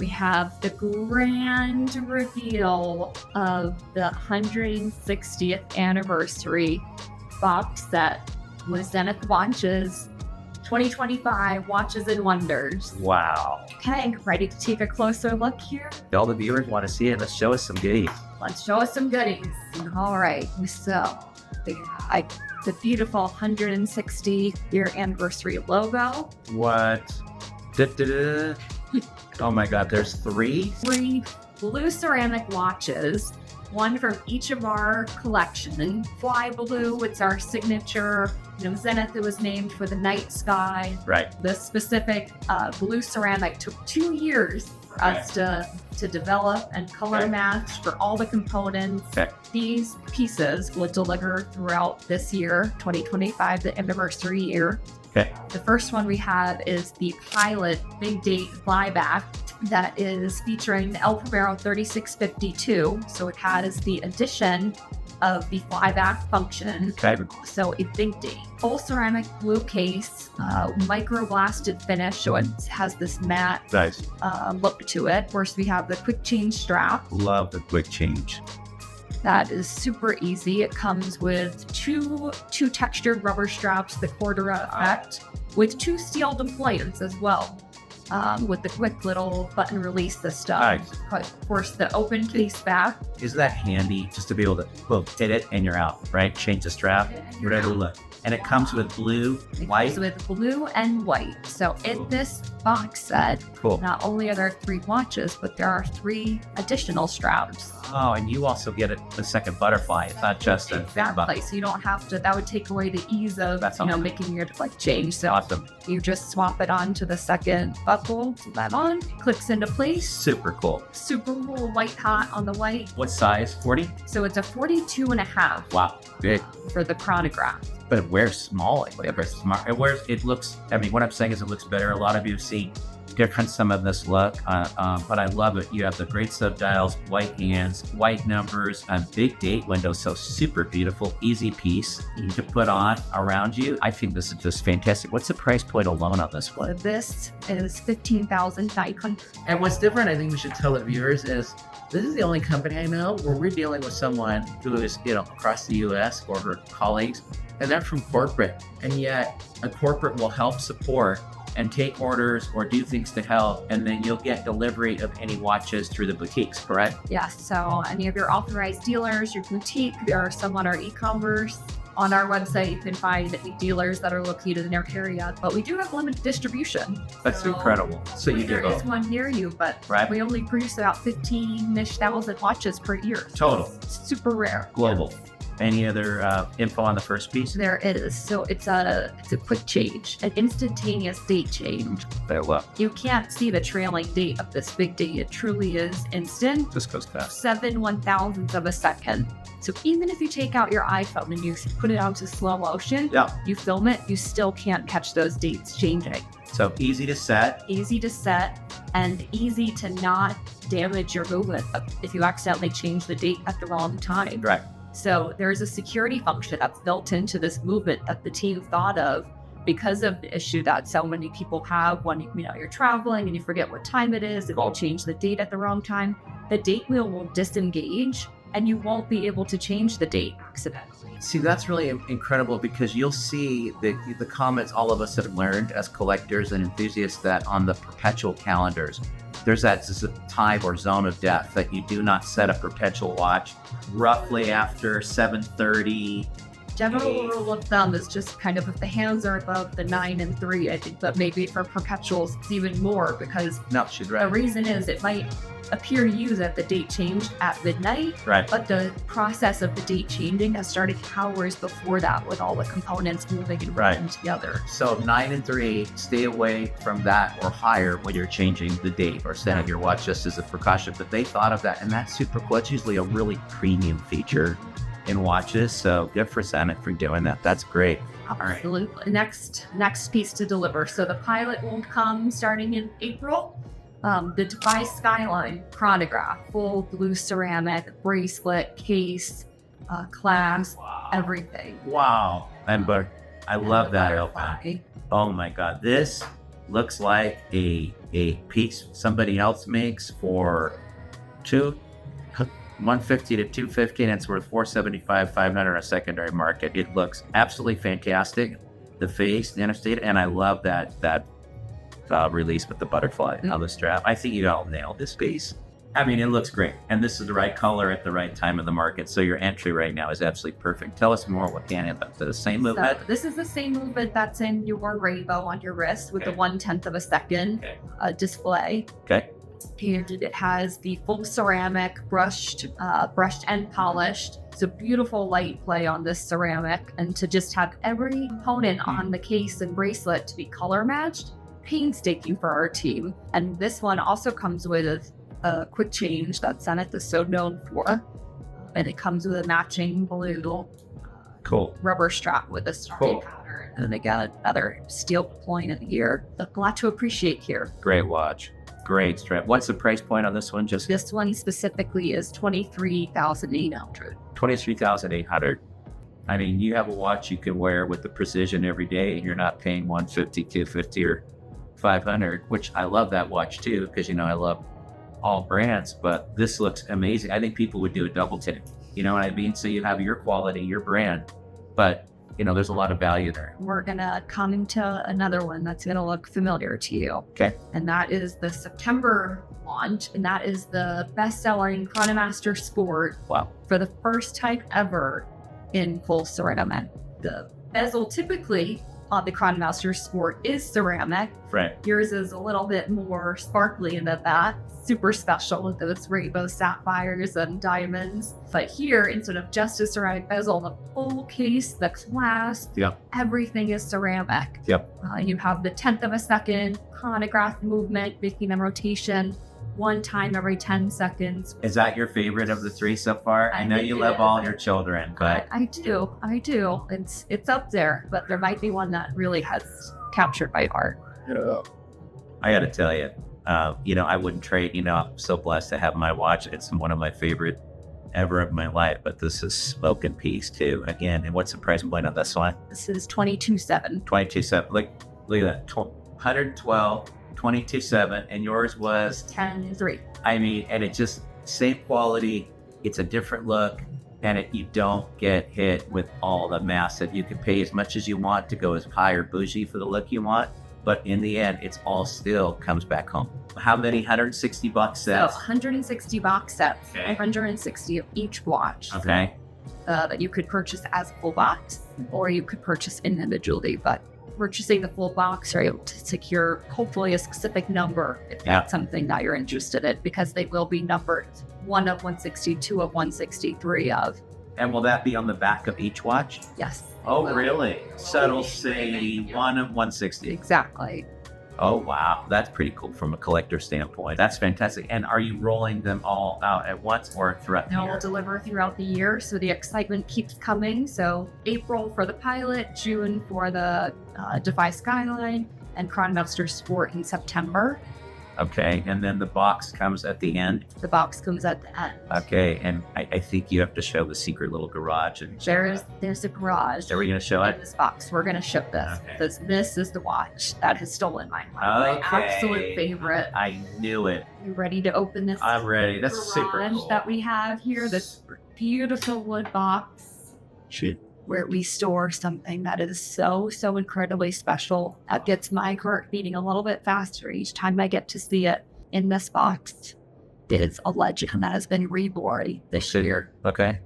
we have the grand reveal of the 160th anniversary box set with Zenith watches, 2025 Watches and Wonders. Wow. Okay, ready to take a closer look here? All the viewers want to see it. Let's show us some goodies. Let's show us some goodies. All right, so the beautiful 160-year anniversary logo. What? Da-da-da. Oh my God, there's three? 3 blue ceramic watches, one from each of our collection. Fly Blue, it's our signature. Zenith, it was named for the night sky. Right. The specific blue ceramic took 2 years for us to develop and color match for all the components. Okay. These pieces will deliver throughout this year, 2025, the anniversary year. Okay. The first one we have is the PILOT Big Date Flyback that is featuring the El Primero 3652. So it has the addition of the flyback function. Okay. So a big date. Full ceramic blue case, micro-blasted finish, so it has this matte Nice. look to it. First, we have the quick change strap. Love the quick change. That is super easy. It comes with two textured rubber straps, the Cordura effect, with 2 steel deployers as well, with the quick little button release system. Nice. Of course, the open case back. Isn't that handy just to be able to, well, hit it and you're out, right? Change the strap, whatever look. And it comes with blue, white. It comes with blue and white. So in this box set, Cool. not only are there 3 watches, but there are 3 additional straps. Oh, and you also get a second butterfly. It's not just a Exactly. So you don't have to, that would take away the ease of, That's awesome. making your change. So Awesome. you just swap it onto the second buckle, put that on, clicks into place. Super cool. Super cool, white hot on the white. What size? 40? So it's a 42.5 Wow. Big. for the chronograph. But it wears small. It wears smart. It looks, I mean, what I'm saying is it looks better. A lot of you see different some of this look, but I love it. You have the great subdials, white hands, white numbers, and big date window. So super beautiful, easy piece to put on around you. I think this is just fantastic. What's the price point alone on this one? This is $15,900. And what's different, I think we should tell the viewers, is this is the only company I know where we're dealing with someone who is, across the U.S. or her colleagues, and they're from corporate. And yet a corporate will help support and take orders or do things to help, and then you'll get delivery of any watches through the boutiques, correct? Yes, so any of your authorized dealers, your boutique, there are some on our e-commerce. On our website, you can find any dealers that are located in their area, but we do have limited distribution. That's incredible. So you There do is both. one near you, but Right. we only produce about 15-ish thousand watches per year. Total. It's super rare. Global. Any other info on the first piece? There is. So it's a quick change, an instantaneous date change. Very well. You can't see the trailing date of this big date. It truly is instant. This goes fast. 7/1000th of a second. So even if you take out your iPhone and you put it onto slow motion, Yeah. you film it, you still can't catch those dates changing. So easy to set. Easy to set and easy to not damage your movement if you accidentally change the date at the wrong time. Right. So there's a security function that's built into this movement that the team thought of because of the issue that so many people have when you're traveling and you forget what time it is, and you change the date at the wrong time. The date wheel will disengage and you won't be able to change the date accidentally. See, that's really incredible, because you'll see the comments all of us have learned as collectors and enthusiasts that on the perpetual calendars, there's that time or zone of death that you do not set a perpetual watch roughly after 7:30. General rule of thumb is just kind of if the hands are above the 9 and 3, I think that maybe for perpetuals it's even more, because No, she's the right. reason is it might appear to you that the date changed at midnight, Right. but the process of the date changing has started hours before that with all the components moving and Right. working together. So 9 and 3, stay away from that or higher when you're changing the date or setting your watch, just as a precaution. But they thought of that, and that's super cool. It's usually a really premium feature in watches. So good for Zenith for doing that. That's great. All right. Absolutely. Next piece to deliver. So the PILOT will come starting in April. The DEFY Skyline Chronograph, full blue ceramic, bracelet, case, clasp, everything. Wow. And but I love that open. Okay. Oh my God. This looks like a piece somebody else makes for 150 to 250, and it's worth 475, 500 on a secondary market. It looks absolutely fantastic. The face, the interstate, and I love that release with the butterfly on the strap. I think you all nailed this piece. I mean, it looks great, and this is the right color at the right time of the market. So your entry right now is absolutely perfect. Tell us more. What can it? The same movement? So this is the same movement that's in your rainbow on your wrist with the 1/10 of a second display. Okay. And it has the full ceramic, brushed and polished. It's a beautiful light play on this ceramic, and to just have every component on the case and bracelet to be color matched, painstaking for our team. And this one also comes with a quick change that Zenith is so known for, and it comes with a matching blue rubber strap with a starry pattern, and then they got another steel point in here. A lot to appreciate here. Great watch. Great strap. What's the price point on this one? Just this one specifically is $23,800. $23,800. I mean, you have a watch you can wear with the precision every day, and you're not paying $150, $250, or $500. Which I love that watch too, because I love all brands. But this looks amazing. I think people would do a double take. You know what I mean? So you have your quality, your brand, but there's a lot of value there. We're gonna come into another one that's gonna look familiar to you. Okay. And that is the September launch, and that is the best-selling CHRONOMASTER Sport. Wow. For the first time ever in full ceramic. The bezel typically on the CHRONOMASTER Sport is ceramic. Right. Yours is a little bit more sparkly than that. Super special with those rainbow sapphires and diamonds. But here, instead of just a ceramic bezel, the full case, the clasp, everything is ceramic. Yep. You have the 10th of a second chronograph movement, making them rotation one time every 10 seconds. Is that your favorite of the three so far? I know you love all your children, but I do. It's up there, but there might be one that really has captured my heart. I got to tell you, I wouldn't trade. I'm so blessed to have my watch. It's one of my favorite ever of my life. But this is smoking piece too. Again, and what's the price point on this one? This is $22,700. $22,700. Look at that. 112. $22,700, and yours was $10,300. I mean, and it just same quality. It's a different look, and you don't get hit with all the massive. You can pay as much as you want to go as high or bougie for the look you want, but in the end, it's all still comes back home. How many 160 box sets? So 160 box sets, 160 of each watch. Okay. That you could purchase as a full box, or you could purchase individually, but purchasing the full box, you're able to secure hopefully a specific number if that's something that you're interested in, because they will be numbered 1 of 160, 2 of 160, 3 of. And will that be on the back of each watch? Yes. Oh, really? So it'll say 1 of 160. Exactly. Oh, wow. That's pretty cool from a collector standpoint. That's fantastic. And are you rolling them all out at once or throughout the year? We'll deliver throughout the year, so the excitement keeps coming. So April for the Pilot, June for the DEFY Skyline, and CHRONOMASTER Sport in September. Okay, and then the box comes at the end? The box comes at the end. Okay, and I think you have to show the secret little garage. And there's a garage. Are we going to show it? In this box. We're going to show this. Okay. This is the watch that has stolen my heart. Okay. My absolute favorite. I knew it. You ready to open this? I'm ready. That's super garage cool. that we have here. This beautiful wood box. Shit. Where we store something that is so incredibly special. That gets my heart beating a little bit faster each time I get to see it in this box. It is a legend that has been reborn this year. Okay.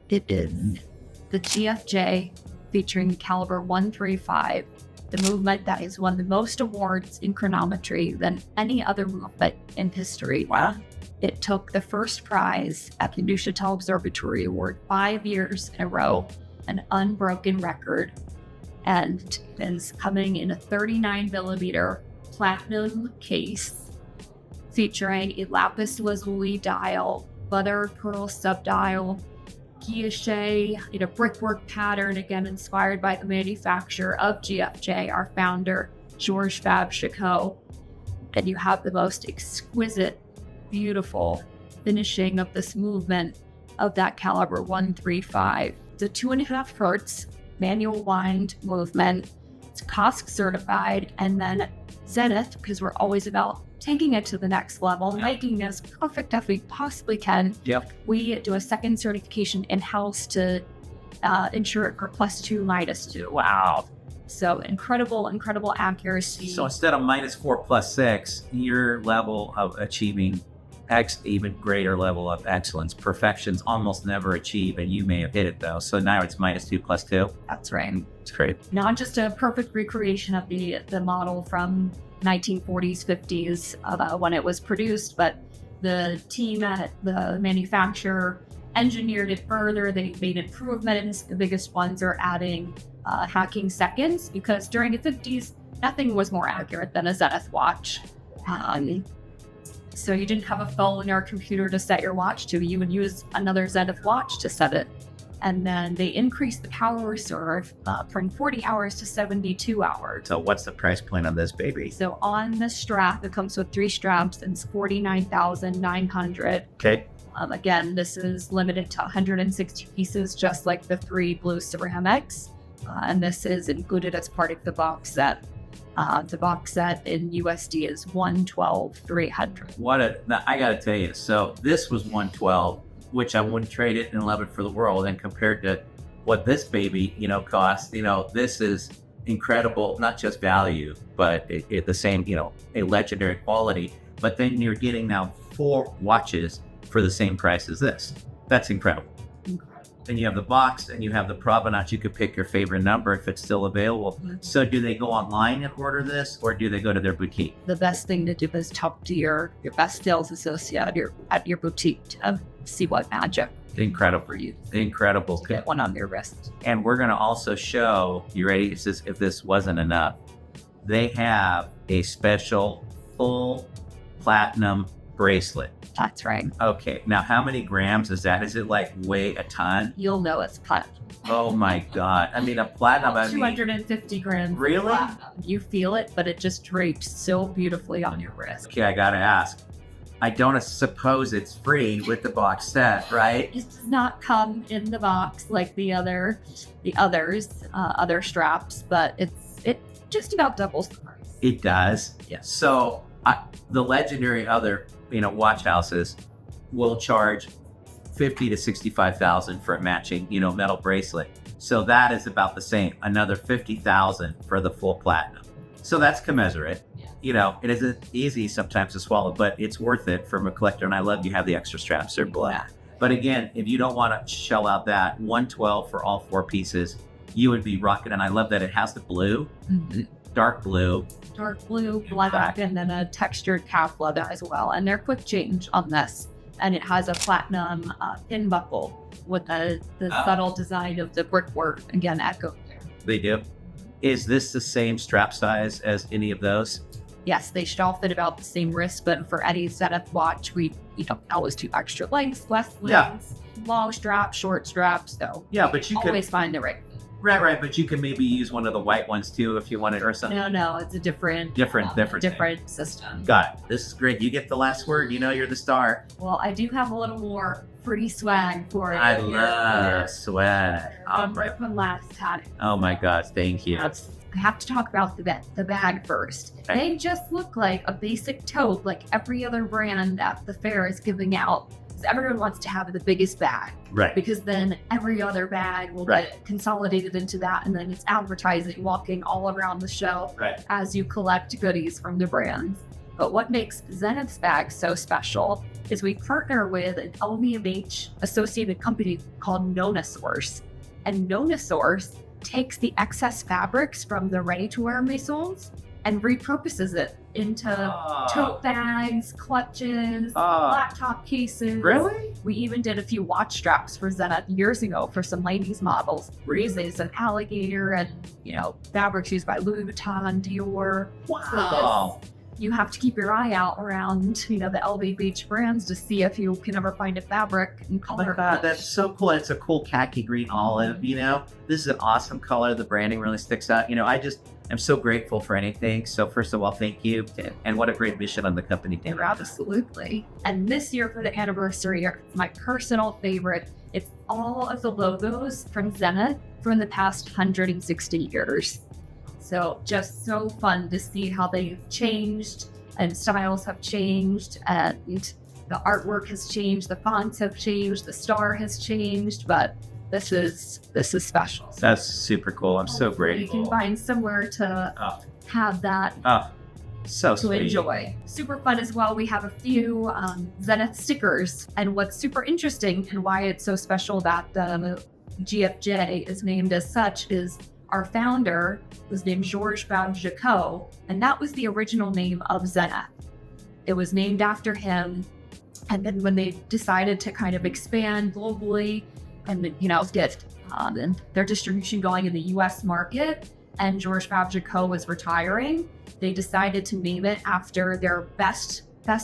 It is the G.F.J. featuring the Calibre 135, the movement that has won the most awards in chronometry than any other movement in history. Wow. It took the first prize at the Neuchâtel Observatory Award 5 years in a row, an unbroken record, and is coming in a 39mm platinum case featuring a lapis lazuli dial, butter pearl subdial, guilloche in a brickwork pattern, again inspired by the manufacturer of G.F.J, our founder, Georges Fab-Chicot. And you have the most exquisite, beautiful finishing of this movement of that Calibre 135. The 2.5 hertz manual wind movement It's COSC certified, and then Zenith, because we're always about taking it to the next level, making it as perfect as we possibly can. Yep. We do a second certification in-house to ensure it for +2, -2. Wow. So incredible accuracy. So instead of -4 +6, your level of achieving even greater level of excellence, perfection's almost never achieved, and you may have hit it though. So now it's -2 +2. That's right. It's great. Not just a perfect recreation of the model from 1940s, 50s when it was produced, but the team at the manufacturer engineered it further. They made improvements. The biggest ones are adding hacking seconds, because during the 50s, nothing was more accurate than a Zenith watch. So you didn't have a phone or computer to set your watch to. You would use another Zenith watch to set it. And then they increased the power reserve from 40 hours to 72 hours. So what's the price point on this baby? So on the strap, it comes with 3 straps, and it's $49,900. Okay. Again, this is limited to 160 pieces, just like the 3 blue ceramics. And this is included as part of the box set. The box set in USD is $112,300. Now, I gotta tell you, so this was $112, which I wouldn't trade it and love it for the world. And compared to what this baby, costs, this is incredible, not just value, but the same, a legendary quality. But then you're getting now 4 watches for the same price as this. That's incredible. Then you have the box, and you have the provenance. You could pick your favorite number if it's still available. So do they go online and order this, or do they go to their boutique? The best thing to do is talk to your best sales associate at your boutique to see what magic Incredible. for you. Incredible. To get one on your wrist. And we're going to also show, you ready? If this wasn't enough, they have a special full platinum bracelet. That's right. Okay. Now, how many grams is that? Is it like weigh a ton? You'll know it's platinum. Oh my God. I mean, a platinum, 250 grams. Really? Platinum. You feel it, but it just drapes so beautifully on your wrist. Okay, I got to ask. I don't suppose it's free with the box set, right? It does not come in the box like the other straps, but it just about doubles the price. It does. Yes. So the legendary other, watch houses will charge $50,000 to $65,000 for a matching, metal bracelet. So that is about the same. Another $50,000 for the full platinum. So that's commensurate. Yeah. It isn't easy sometimes to swallow, but it's worth it from a collector. And I love you have the extra straps. They're black. Yeah. But again, if you don't want to shell out that $112 for all 4 pieces, you would be rocking. And I love that it has the blue, dark blue, black, and then a textured calf leather as well. And they're quick change on this. And it has a platinum pin buckle with the subtle design of the brickwork, again, echoed there. They do. Is this the same strap size as any of those? Yes, they should all fit about the same wrist, but for any Zenith watch, we always do extra lengths, less lengths, long straps, short straps. So yeah, but you always find the right. Right. But you can maybe use one of the white ones too if you wanted, or something. No, it's a different system. Got it. This is great. You get the last word. You're the star. Well, I do have a little more free swag for you. I love swag. Right from last time. Oh my God, thank you. I have to talk about the bag first. Okay. They just look like a basic tote, like every other brand that the fair is giving out. Everyone wants to have the biggest bag, Right. because then every other bag will get consolidated into that, and then it's advertising walking all around the show as you collect goodies from the brands. But what makes Zenith's bag so special is we partner with an LVMH associated company called Nonasource, and Nonasource takes the excess fabrics from the ready-to-wear maisons and repurposes it into tote bags, clutches, laptop cases. Really? We even did a few watch straps for Zenith years ago for some ladies models. Breezes and alligator and, fabrics used by Louis Vuitton, Dior. Wow. So you have to keep your eye out around, the LVMH brands to see if you can ever find a fabric and Oh my color. God, that's so cool. It's a cool khaki green olive, This is an awesome color. The branding really sticks out. I just am so grateful for anything. So first of all, thank you. And what a great mission on the company. Absolutely. And this year for the anniversary, my personal favorite, it's all of the logos from Zenith from the past 160 years. So just so fun to see how they've changed and styles have changed and the artwork has changed, the fonts have changed, the star has changed, but this is special. That's super cool. I'm so You grateful. can find somewhere to Oh, have that so to sweet. enjoy. Super fun as well. We have a few Zenith stickers, and what's super interesting and why it's so special that the G.F.J is named as such is our founder was named G.F.J, and that was the original name of Zenith. It was named after him, and then when they decided to kind of expand globally and get their distribution going in the U.S. market, and G.F.J was retiring, they decided to name it after their best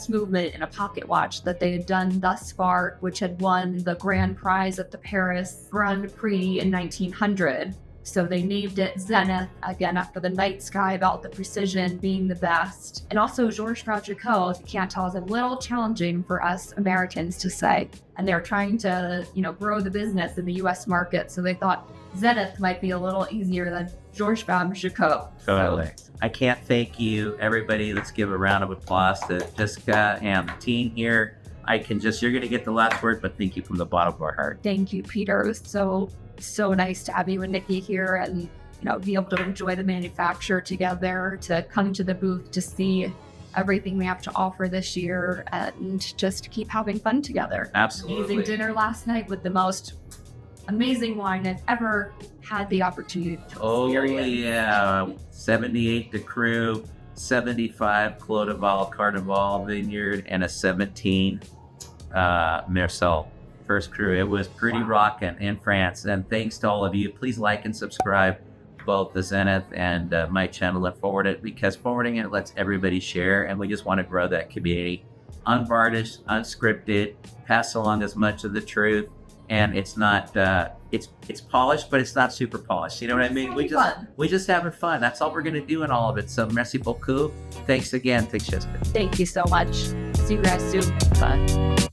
movement in a pocket watch that they had done thus far, which had won the grand prize at the Paris Grand Prix in 1900. So they named it Zenith, again, after the night sky, about the precision being the best. And also G.F.J, if you can't tell, is a little challenging for us Americans to say. And they're trying to, grow the business in the US market. So they thought Zenith might be a little easier than G.F.J. Totally. I can't thank you, everybody. Let's give a round of applause to Jessica and the team here. You're going to get the last word, but thank you from the bottom of our heart. Thank you, Peter. It was so nice to have you and Nikki here and, be able to enjoy the manufacture together, to come to the booth to see everything we have to offer this year and just keep having fun together. Absolutely. Amazing dinner last night with the most amazing wine I've ever had the opportunity to experience. Yeah. 78 the Crew, 75 Clos Carnival Vineyard, and a 17 Marcel First Crew. It was pretty rocking in France. And thanks to all of you. Please like and subscribe both the Zenith and my channel and forward it, because forwarding it lets everybody share, and we just want to grow that community. Unvarnished, unscripted, pass along as much of the truth. And it's not it's polished, but it's not super polished. You know what I mean? We just having fun. That's all we're gonna do in all of it. So merci beaucoup. Thanks again. Thanks, Jessica. Thank you so much. See you guys soon. Bye.